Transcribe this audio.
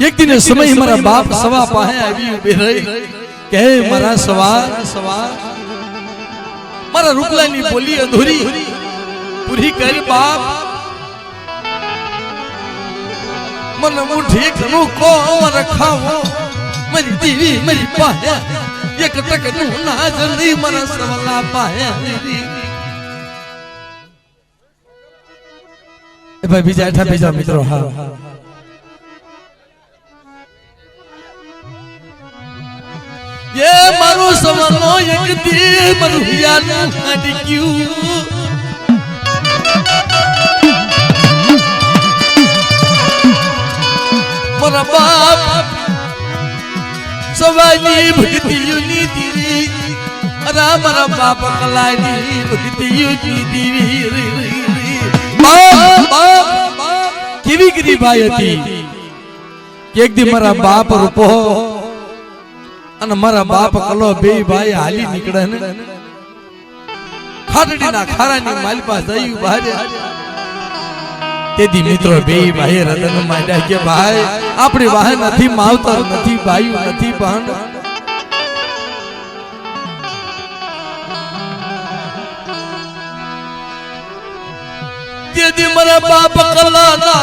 एक दिन समय मारा बाप सवा पाहे આવી ઉભી રહી કે મારા સવા મારા રૂપલાની બોલી અધૂરી પૂરી કર બાપ मन मुठी कनु को रखावो मेरी दीवी मेरी पाया एक टक नु ना जल्दी मन सवला पाया ए भाई बीजा मित्रों हां ये मारो सवलो एक दी मरुया नु अडक्यू मरा बाप सवाली भक्तियुनी दीवी अरे मरा बाप कलानी भक्तियुनी दीवी बाप केवी गिरी भाई હતી એક દી મારા બાપ રૂપો અને મારા બાપ કલો બે ભાઈ હાલી નીકળે ને ખાટડીના ખારાની માલપા જઈ બહાર તેદી મિત્રો બે ભાઈ રતન માંડ્યા કે ભાઈ આપણી વાહ નથી માવતર નથી ભાઈ નથી ભાંડ તેદી મારા બાપ કલાના